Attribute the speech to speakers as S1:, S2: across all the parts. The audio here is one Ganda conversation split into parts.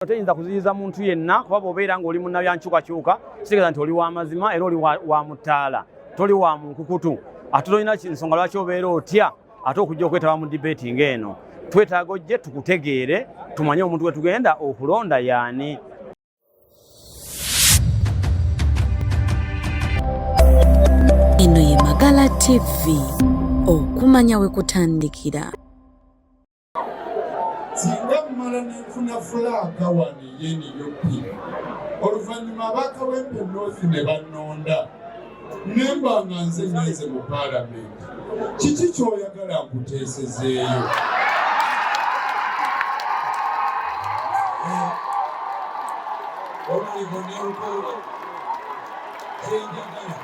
S1: Teyinza kuziyiza muntu yenna kuba bw'obeera ng'oli munnabyankyukakyuka kitegeeza nti oli wa mazima era oli wa mutaala toli wa munkukutu ate tolina nsonga lwaki obeera otya ate okujja okwetaba mu debate ng'eno. Twetaaga ojje tukutegeere tumanye omuntu gwe tugenda okulonda y'ani.
S2: Eno ye Magala TV, okumanya we kutandikira.
S3: Singa mmala nenfuna fulaaka wano NUP oluvannyuma abakawempe North ne bannonda nemba nga nze ngenze mu paalamenti, kiki ky'oyagala nkuteesezeeyo?
S4: Omuligoneukola kyenjagala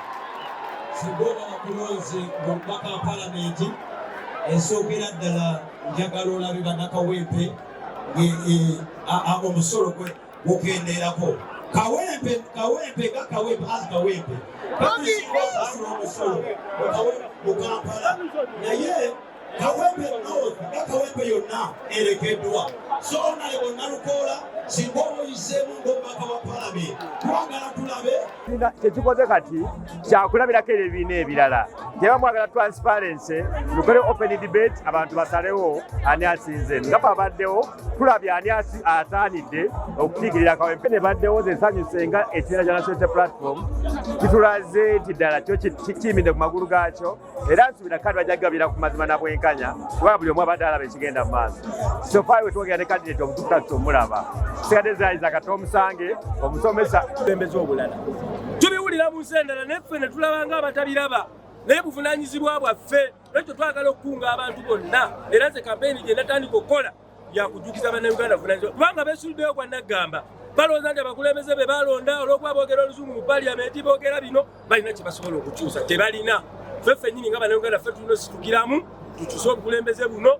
S4: sigona wakulonze ng'omubaka wa paalamenti esookera ddala njagala olabe bannakawempe omusolo gukendeerako. Kawempe azi kawempe katisasula omusolo mu Kampala, naye kawempe north nga kawempe yonna erekeddwa. So naye bonna lukoola singa omuyiseemu ng'omubaka wa paalamenti twagala tulabe
S1: Kyekikoze kati kyakulabirako ebibiina ebirala gyeba mwagala transparency mukole open debate abantu basalewo ani asinze nga babaddewo tulabye ani asaanidde okutiikirira kawempe ne baddewo zensanyuse nga ekibiina kya National Platform kitulaze nti ddala kyo kiyimidde ku magulu gaakyo era nsuubira kandi bajja kugabira ku mazima na bwenkanya kubanga buli omu abadde alaba ekigenda mu maaso. So far wetwogera ne kandidate omutuufu omulaba sigadde zaayiza kati omusange omusomesa kulembeza obulala tubiwulira mu nsi endala neffe ne tulabanga abatabiraba naye buvunaanyizibwa bwaffe lwekyo twagala okukunga abantu bonna era nze kampeyini gye natandika okukola yakujjukiza bannayuganda buvunaanyizibwa kubanga beesuddeyo gwa naggamba balowooza nti abakulembeze be balonda olw'okuba boogera oluzungu mu paliyamenti boogera bino balina kye basobola okukyusa tebalina. Ffeffe nnyini nga bannayuganda ffe tulinaositukiramu tukyuse obukulembeze buno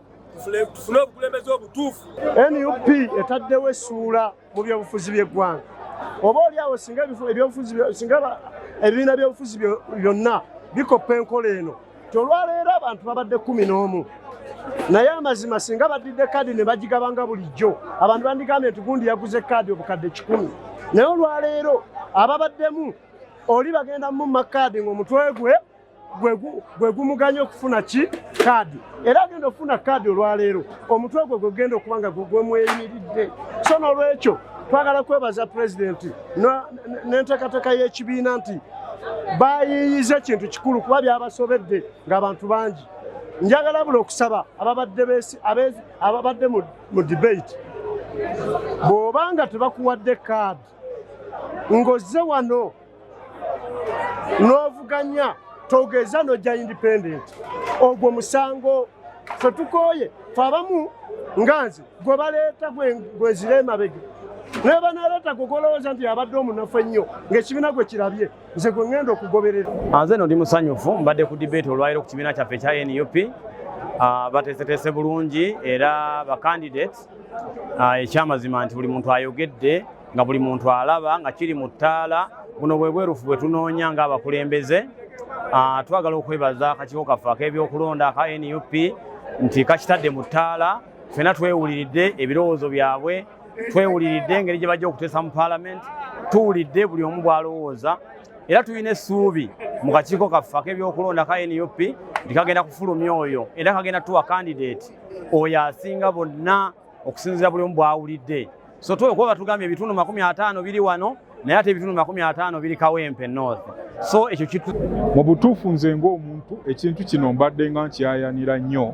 S1: tufune obukulembeze obutuufu.
S5: NUP etaddewo essuula mu byobufuzi by'eggwanga. Oba oliawo singa ebibiina by'obufuzi byonna bikoppa enkola eno olwaleero abantu babadde 11 naye amazima singa badidde kaadi ne bagigabanga bulijjo abantu bandigambye nti gundi yaguze kaadi obukadde 10 naye olwaleero ababaddemu oli bagenda mu makaadi ng'omutwe gwe gumuganya okufuna ki kaadi era agenda okufuna kaadi olwaleero omutwe gwe gugenda okuba nga gwemweyimiridde. So n'olwekyo twagala kwebaza pulezidenti n'enteekateeka y'ekibiina nti bayiyiza ekintu kikulu kuba byabasobedde ng'abantu bangi. Njagala bula okusaba ababadde mu debate bw'obanga tebakuwadde kaadi ng'ozze wano n'ovuganya togeza n'ojja independent ogwo musango ffe tukooye fe abamu nga nze gwe baleeta gwezira emabega naye banaleeta gogolowooza nti abadde omunafu ennyo ng'ekibiina gwe kirabye nze gwe ŋŋenda okugoberera.
S1: Nze no ndi musanyufu mbadde ku debate olwaliro ku kibiina kyaffe ekya NUP bateeseteese bulungi era bacandidates ekyamazima nti buli muntu ayogedde nga buli muntu alaba nga kiri mu ttaala buno bwe bwerufu bwe tunoonya ng'abakulembeze. Twagala okwebaza akakiiko kaffe ak'ebyokulonda aka NUP nti kakitadde mu ttaala ffena twewuliridde ebirowoozo byabwe twewuliridde engeri gye bajja okuteesa mu paalamenti tuwulidde buli omu bw'alowooza era tulina essuubi mu kakiiko kaffe ak'ebyokulonda ka NUP nti kagenda kufulumya oyo era kagenda tuwa kandidate oyo asinga bonna okusinziira buli omu bw'awulidde. So kuba tugambye ebitundu 50 biri wano naye ate ebitundu 50 biri Kawempe North. So ekyo
S6: mu butuufu nze ng'omuntu ekintu kino mbadde nga nkyayanira nnyo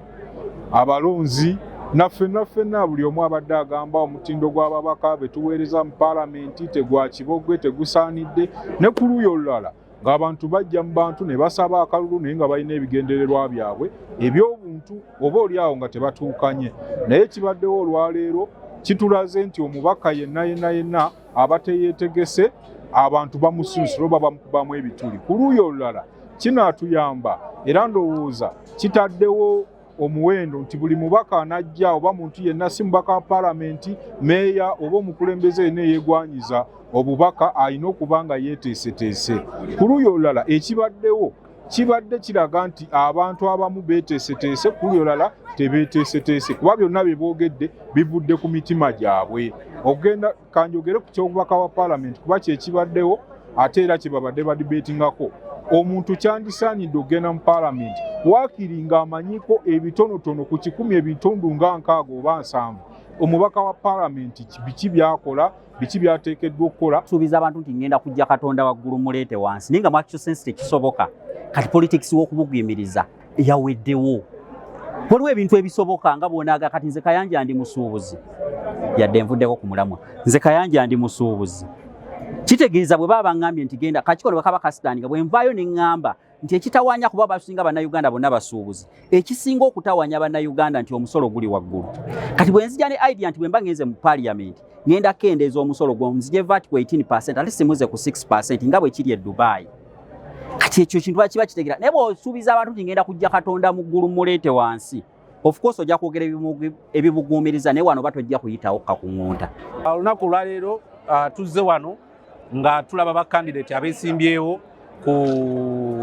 S6: abalonzi naffenna buli omu abadde agamba omutindo gw'ababaka be tuweereza mu paalamenti tegwa kibogwe tegusaanidde ne ku luuyi olulala ng'abantu bajja mu bantu ne basaba akalulu naye nga balina ebigendererwa byabwe eby'obuntu oba oliawo nga tebatuukanye. Naye kibaddewo olwaleero kitulaze nti omubaka yenna aba teyeetegese abantu bamusunsula oba bamukubamu ebituli. Ku luuyi olulala kinaatuyamba era ndowooza kitaddewo omuwendo nti buli mubaka anajja oba muntu yenna si mubaka wa paalamenti meeya oba omukulembeze yenna eyeegwanyiza obubaka alina okuba nga yeeteeseteese. Ku luuyi olulala ekibaddewo kibadde kiraga nti abantu abamu beeteeseteese kuli olala tebeeteeseteese kuba byonna bye boogedde bivudde ku mitima gyabwe. Ogenda kanjogere ku ky'obubaka wa paalamenti kuba kyekibaddewo ate era kye babadde badibeetingako. Omuntu kyandisaanidde okugenda mu paalamenti waakiri ng'amanyiiko ebitonotono ku 10.6 oba 7 omubaka wa paalamenti biki byakola biki byateekeddwa okukola.
S7: Suubiza abantu nti ngenda kujja Katonda waggulu muleete wansi naye nga mu actual sense tekisoboka. Kati politics w'okubuguyimiriza yaweddewo. Waliwo ebintu ebisoboka nga bw'onaaga kati nze Kayanja ndi musuubuzi yadde nvuddeko ku mulamwa nze Kayanja ndi musuubuzi. Kitegeeza bwe baba ngambye nti genda kakikono bakaba kasitani bwe nvaayo ne ngamba nti ekitawanya kuba basinga bannayuganda bonna basuubuzi ekisinga okutawanya bannayuganda nti omusolo guli waggulu. Kati bwe nzija ne idea nti bwe mba ngenze mu parliament ngenda kendeeza omusolo gwo nzije VAT ku 18% ate simuze ku 6% nga bwe kiri e Dubai. Kati ekyo kintu kiba kitegeera naye bw'osuubiza abantu nti ngenda kujja Katonda mu ggulu muleete wansi of course ojja kwogera ebibuguumiriza naye wano batojja kuyitawo kakuŋŋunta.
S8: Olunaku olwaleero tuzze wano nga tulaba ba candidate abeesimbyewo ku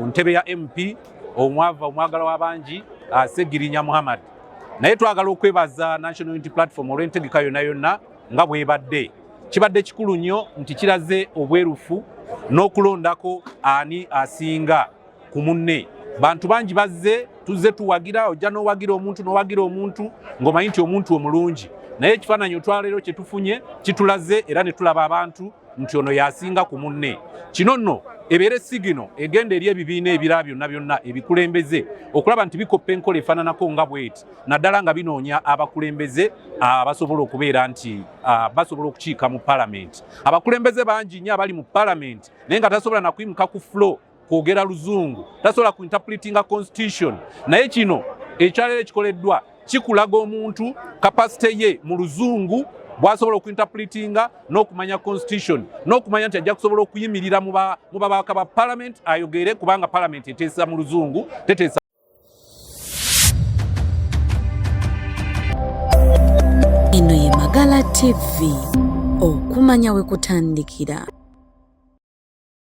S8: ntebe ya MP omwagala w'abangi Ssegirinya Muhammad. Naye twagala okwebaza National Unity Platform olw'entegeka yonna nga bwebadde. Kibadde kikulu nnyo nti kiraze obwerufu n'okulondako ani asinga ku munne. Bantu bangi bazze tuzze tuwagira ojja n'owagira omuntu ng'omanyi nti omuntu omulungi. Naye ekifaananyi otwaleero kye tufunye kitulaze era ne tulaba abantu nti ono yasinga ku munne. Kino nno ebeere sigino egenda eri ebibiina ebirala byonna ebikulembeze okulaba nti bikoppa enkola efaananako nga bweti naddala nga binoonya abakulembeze abasobola okubeera nti basobola okukiika mu paalamenti. Abakulembeze bangi nnyo abali mu paalamenti naye nga tasobola na kuyimuka ku floor kwogera luzungu, tasobola ku interpretinga constitution. Naye kino ekyaleero ekikoleddwa kikulaga omuntu kapasite ye mu luzungu bw'asobola okuinterpretinga n'okumanya constitution n'okumanya nti ajja kusobola okuyimirira mu babaka ba parliament ayogere kubanga parliament eteesa mu luzungu teteesa.
S2: Eno ye Magala TV okumanya we kutandikira.